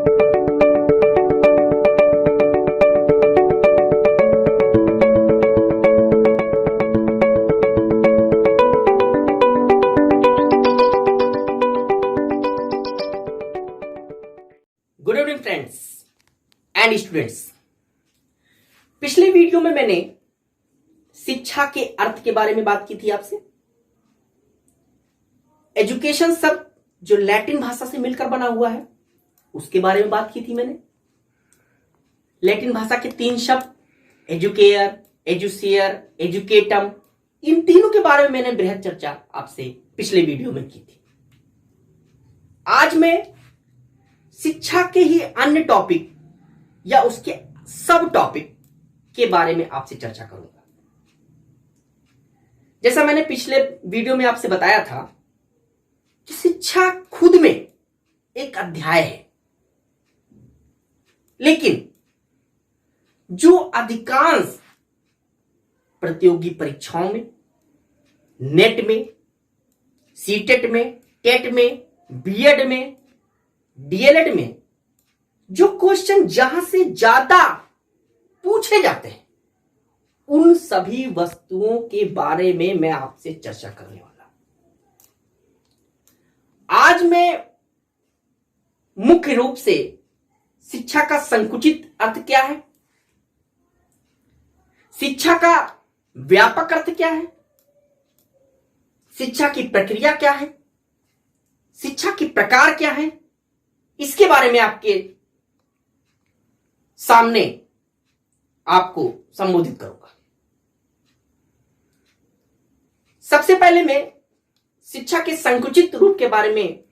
Good evening friends and students. पिछले video में मैंने शिक्षा के अर्थ के बारे में बात की थी आपसे। एजुकेशन शब्द जो लैटिन भाषा से मिलकर बना हुआ है उसके बारे में बात की थी मैंने। लैटिन भाषा के 3 शब्द एजुकेयर, एजुसियर, एजुकेटम, इन तीनों के बारे में मैंने बृहद चर्चा आपसे पिछले वीडियो में की थी। आज मैं शिक्षा के ही अन्य टॉपिक या उसके सब टॉपिक के बारे में आपसे चर्चा करूंगा। जैसा मैंने पिछले वीडियो में आपसे बताया था कि शिक्षा खुद में एक अध्याय है, लेकिन जो अधिकांश प्रतियोगी परीक्षाओं में, नेट में, सीटेट में, टेट में, बीएड में, डीएलएड में जो क्वेश्चन जहां से ज्यादा पूछे जाते हैं उन सभी वस्तुओं के बारे में मैं आपसे चर्चा करने वाला हूं। आज मैं मुख्य रूप से शिक्षा का संकुचित अर्थ क्या है, शिक्षा का व्यापक अर्थ क्या है, शिक्षा की प्रक्रिया क्या है, शिक्षा के प्रकार क्या है, इसके बारे में आपके सामने आपको संबोधित करूंगा। सबसे पहले मैं शिक्षा के संकुचित रूप के बारे में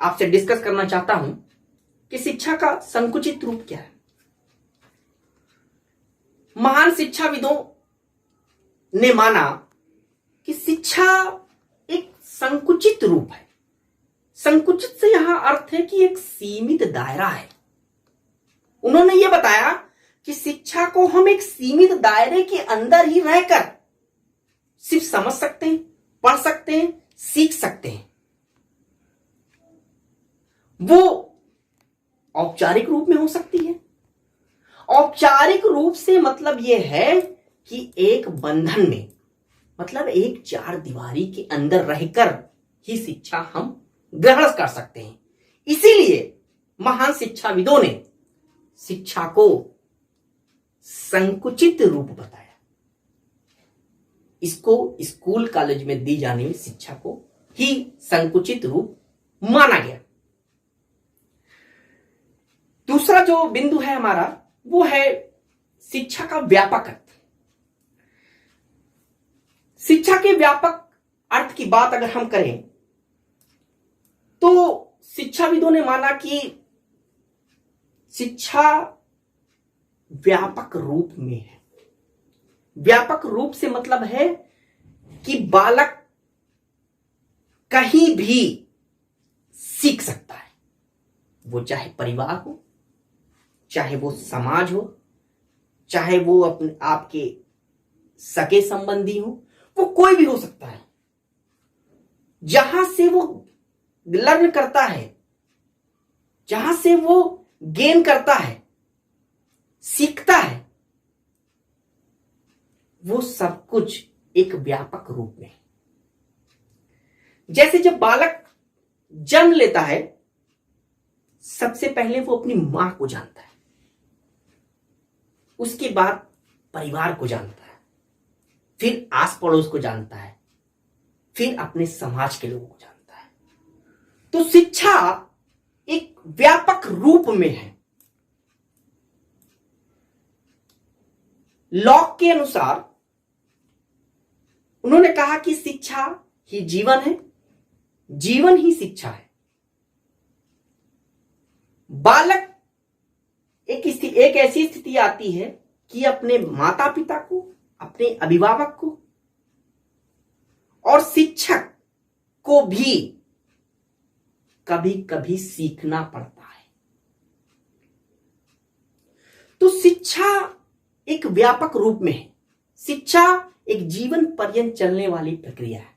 आपसे डिस्कस करना चाहता हूं कि शिक्षा का संकुचित रूप क्या है। महान शिक्षाविदों ने माना कि शिक्षा एक संकुचित रूप है। संकुचित से यहां अर्थ है कि एक सीमित दायरा है। उन्होंने यह बताया कि शिक्षा को हम एक सीमित दायरे के अंदर ही रहकर सिर्फ समझ सकते हैं, पढ़ सकते हैं, सीख सकते हैं। वो औपचारिक रूप में हो सकती है। औपचारिक रूप से मतलब यह है कि एक बंधन में, मतलब एक चार दीवारी के अंदर रहकर ही शिक्षा हम ग्रहण कर सकते हैं। इसीलिए महान शिक्षाविदों ने शिक्षा को संकुचित रूप बताया। इसको स्कूल कॉलेज में दी जाने वाली शिक्षा को ही संकुचित रूप माना गया। दूसरा जो बिंदु है हमारा वो है शिक्षा का व्यापक अर्थ। शिक्षा के व्यापक अर्थ की बात अगर हम करें तो शिक्षाविदों ने माना कि शिक्षा व्यापक रूप में है। व्यापक रूप से मतलब है कि बालक कहीं भी सीख सकता है। वो चाहे परिवार हो, चाहे वो समाज हो, चाहे वो अपने आपके सगे संबंधी हो, वो कोई भी हो सकता है। जहां से वो लर्न करता है, जहां से वो गेन करता है, सीखता है, वो सब कुछ एक व्यापक रूप में है। जैसे जब बालक जन्म लेता है, सबसे पहले वो अपनी मां को जानता है, उसके बाद परिवार को जानता है, फिर आस पड़ोस को जानता है, फिर अपने समाज के लोगों को जानता है। तो शिक्षा एक व्यापक रूप में है। लॉक के अनुसार उन्होंने कहा कि शिक्षा ही जीवन है, जीवन ही शिक्षा है। बालक एक ऐसी स्थिति आती है कि अपने माता पिता को, अपने अभिभावक को और शिक्षक को भी कभी कभी सीखना पड़ता है। तो शिक्षा एक व्यापक रूप में है। शिक्षा एक जीवन पर्यंत चलने वाली प्रक्रिया है।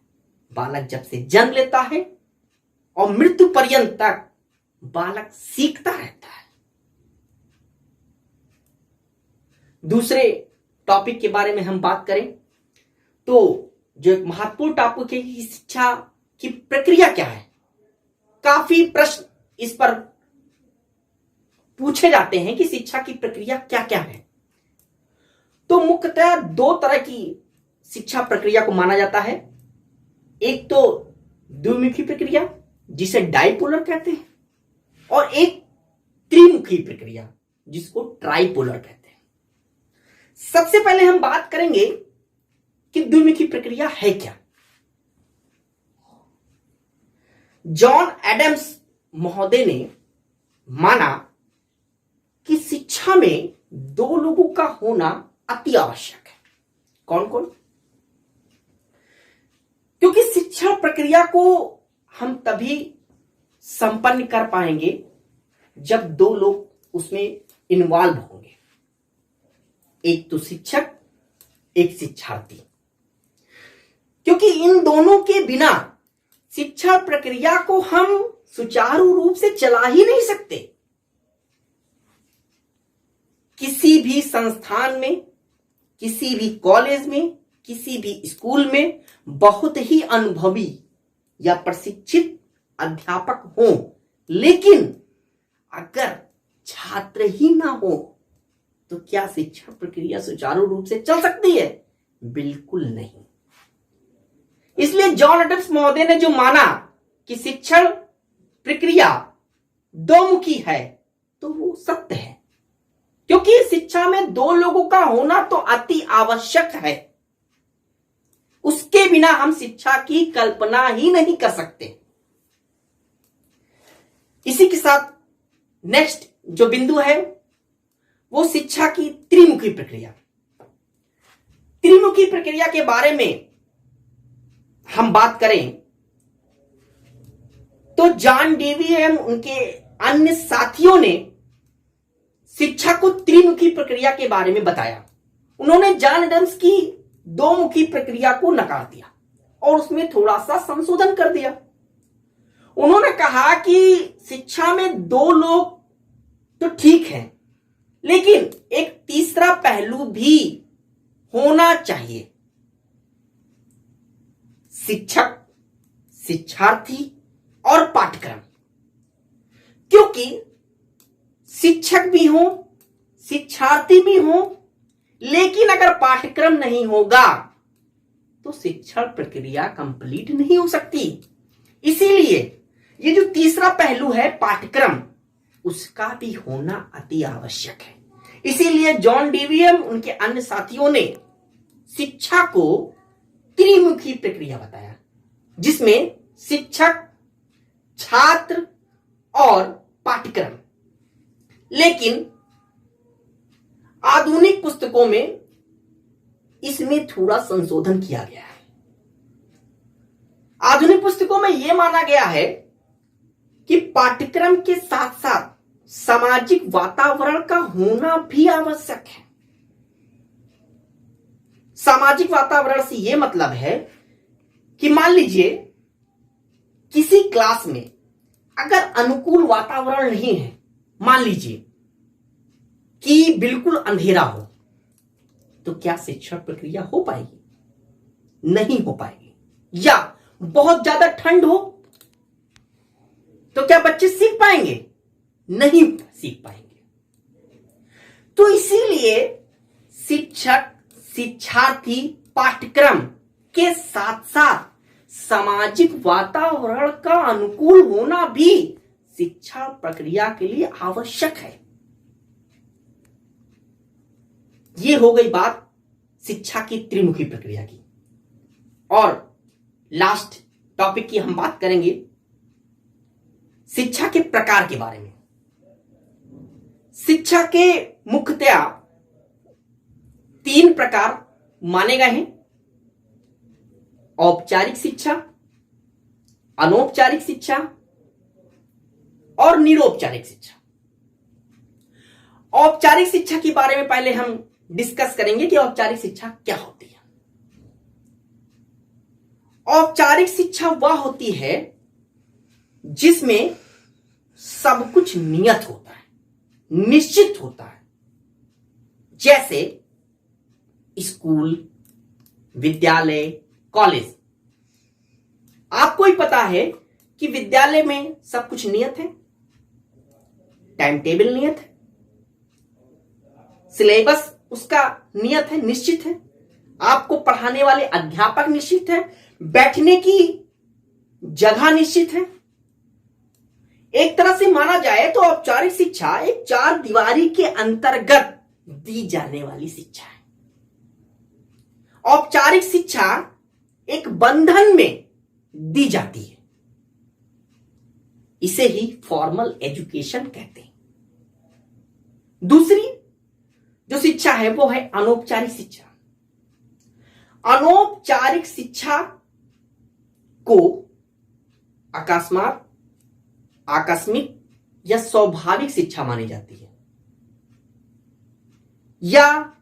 बालक जब से जन्म लेता है और मृत्यु पर्यंत तक बालक सीखता रहता है। दूसरे टॉपिक के बारे में हम बात करें तो जो एक महत्वपूर्ण टॉपिक है कि शिक्षा की प्रक्रिया क्या है। काफी प्रश्न इस पर पूछे जाते हैं कि शिक्षा की प्रक्रिया क्या क्या है। तो मुख्यतः दो तरह की शिक्षा प्रक्रिया को माना जाता है। एक तो द्विमुखी प्रक्रिया जिसे डाइपोलर कहते हैं, और एक त्रिमुखी प्रक्रिया जिसको ट्राइपोलर कहते हैं। सबसे पहले हम बात करेंगे कि द्विमुखी प्रक्रिया है क्या। जॉन एडम्स महोदय ने माना कि शिक्षा में दो लोगों का होना अति आवश्यक है। कौन कौन? क्योंकि शिक्षा प्रक्रिया को हम तभी संपन्न कर पाएंगे जब दो लोग उसमें इन्वॉल्व होंगे, एक तो शिक्षक, एक शिक्षार्थी। क्योंकि इन दोनों के बिना शिक्षा प्रक्रिया को हम सुचारू रूप से चला ही नहीं सकते। किसी भी संस्थान में, किसी भी कॉलेज में, किसी भी स्कूल में बहुत ही अनुभवी या प्रशिक्षित अध्यापक हो, लेकिन अगर छात्र ही ना हो तो क्या शिक्षा प्रक्रिया सुचारू रूप से चल सकती है? बिल्कुल नहीं। इसलिए जॉन एडम्स महोदय ने जो माना कि शिक्षण प्रक्रिया दोमुखी है तो वो सत्य है, क्योंकि शिक्षा में दो लोगों का होना तो अति आवश्यक है। उसके बिना हम शिक्षा की कल्पना ही नहीं कर सकते। इसी के साथ नेक्स्ट जो बिंदु है वो शिक्षा की त्रिमुखी प्रक्रिया। त्रिमुखी प्रक्रिया के बारे में हम बात करें तो जॉन डेवी एवं उनके अन्य साथियों ने शिक्षा को त्रिमुखी प्रक्रिया के बारे में बताया। उन्होंने जॉन एडम्स की दोमुखी प्रक्रिया को नकार दिया और उसमें थोड़ा सा संशोधन कर दिया। उन्होंने कहा कि शिक्षा में दो लोग तो ठीक है, लेकिन एक तीसरा पहलू भी होना चाहिए। शिक्षक, शिक्षार्थी और पाठ्यक्रम। क्योंकि शिक्षक भी हो, शिक्षार्थी भी हो, लेकिन अगर पाठ्यक्रम नहीं होगा तो शिक्षण प्रक्रिया कंप्लीट नहीं हो सकती। इसीलिए ये जो तीसरा पहलू है पाठ्यक्रम, उसका भी होना अति आवश्यक है। इसीलिए जॉन डेवी एवं उनके अन्य साथियों ने शिक्षा को त्रिमुखी प्रक्रिया बताया, जिसमें शिक्षक, छात्र और पाठ्यक्रम। लेकिन आधुनिक पुस्तकों में इसमें थोड़ा संशोधन किया गया है। आधुनिक पुस्तकों में यह माना गया है कि पाठ्यक्रम के साथ साथ सामाजिक वातावरण का होना भी आवश्यक है। सामाजिक वातावरण से यह मतलब है कि मान लीजिए किसी क्लास में अगर अनुकूल वातावरण नहीं है, मान लीजिए कि बिल्कुल अंधेरा हो, तो क्या शिक्षण प्रक्रिया हो पाएगी? नहीं हो पाएगी। या बहुत ज्यादा ठंड हो तो क्या बच्चे सीख पाएंगे? नहीं सीख पाएंगे। तो इसीलिए शिक्षक, शिक्षार्थी, पाठ्यक्रम के साथ साथ सामाजिक वातावरण का अनुकूल होना भी शिक्षा प्रक्रिया के लिए आवश्यक है। यह हो गई बात शिक्षा की त्रिमुखी प्रक्रिया की। और लास्ट टॉपिक की हम बात करेंगे शिक्षा के प्रकार के बारे में। शिक्षा के मुख्यतया 3 प्रकार माने गए हैं: औपचारिक शिक्षा, अनौपचारिक शिक्षा और निरौपचारिक शिक्षा। औपचारिक शिक्षा के बारे में पहले हम डिस्कस करेंगे कि औपचारिक शिक्षा क्या होती है। औपचारिक शिक्षा वह होती है जिसमें सब कुछ नियत होता है, निश्चित होता है। जैसे स्कूल, विद्यालय, कॉलेज। आपको ही पता है कि विद्यालय में सब कुछ नियत है, टाइम टेबल नियत है, सिलेबस उसका नियत है, निश्चित है, आपको पढ़ाने वाले अध्यापक निश्चित है, बैठने की जगह निश्चित है। एक तरह से माना जाए तो औपचारिक शिक्षा एक चार दीवारी के अंतर्गत दी जाने वाली शिक्षा है। औपचारिक शिक्षा एक बंधन में दी जाती है, इसे ही फॉर्मल एजुकेशन कहते हैं। दूसरी जो शिक्षा है वो है अनौपचारिक शिक्षा। अनौपचारिक शिक्षा को अकस्मात, आकस्मिक या स्वाभाविक शिक्षा मानी जाती है, या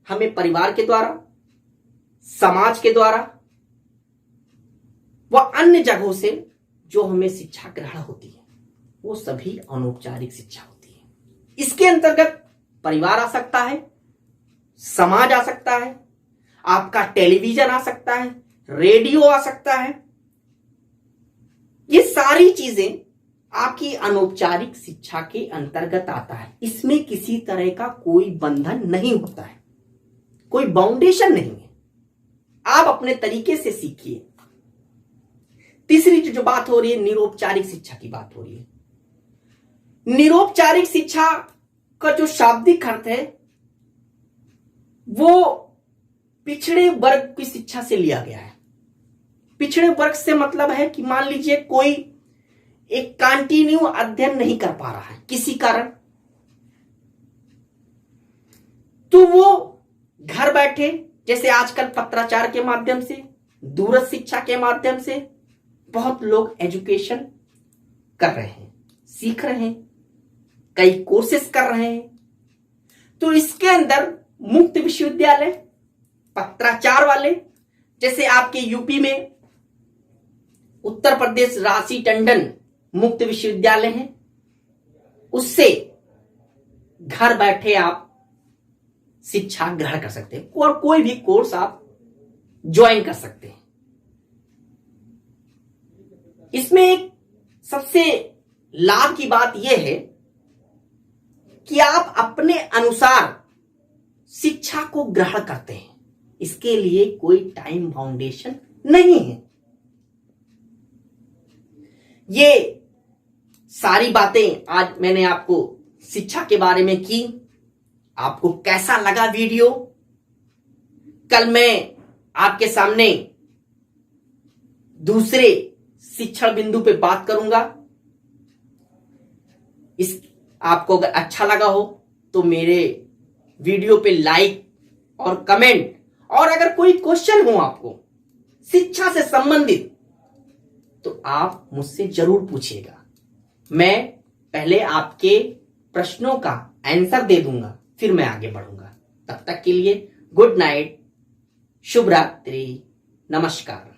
हमें परिवार के द्वारा, समाज के द्वारा व अन्य जगहों से जो हमें शिक्षा ग्रहण होती है वो सभी अनौपचारिक शिक्षा होती है। इसके अंतर्गत परिवार आ सकता है, समाज आ सकता है, आपका टेलीविजन आ सकता है, रेडियो आ सकता है। ये सारी चीजें आपकी अनौपचारिक शिक्षा के अंतर्गत आता है। इसमें किसी तरह का कोई बंधन नहीं होता है, कोई बाउंडेशन नहीं है, आप अपने तरीके से सीखिए। तीसरी जो बात हो रही है, निरौपचारिक शिक्षा की बात हो रही है। निरौपचारिक शिक्षा का जो शाब्दिक अर्थ है वो पिछड़े वर्ग की शिक्षा से लिया गया है। पिछड़े वर्ग से मतलब है कि मान लीजिए कोई एक कंटिन्यू अध्ययन नहीं कर पा रहा है किसी कारण, तो वो घर बैठे, जैसे आजकल पत्राचार के माध्यम से, दूरस्थ शिक्षा के माध्यम से बहुत लोग एजुकेशन कर रहे हैं, सीख रहे हैं, कई कोर्सेस कर रहे हैं। तो इसके अंदर मुक्त विश्वविद्यालय, पत्राचार वाले, जैसे आपके यूपी में उत्तर प्रदेश रांची टंडन मुक्त विश्वविद्यालय है, उससे घर बैठे आप शिक्षा ग्रहण कर सकते हैं और कोई भी कोर्स आप ज्वाइन कर सकते हैं। इसमें एक सबसे लाभ की बात यह है कि आप अपने अनुसार शिक्षा को ग्रहण करते हैं, इसके लिए कोई टाइम बाउंडेशन नहीं है। ये सारी बातें आज मैंने आपको शिक्षा के बारे में की। आपको कैसा लगा वीडियो? कल मैं आपके सामने दूसरे शिक्षण बिंदु पे बात करूंगा। इस आपको अगर अच्छा लगा हो तो मेरे वीडियो पे लाइक और कमेंट, और अगर कोई क्वेश्चन हो आपको शिक्षा से संबंधित तो आप मुझसे जरूर पूछिएगा। मैं पहले आपके प्रश्नों का आंसर दे दूंगा, फिर मैं आगे बढ़ूंगा। तब तक के लिए गुड नाइट, शुभ रात्रि, नमस्कार।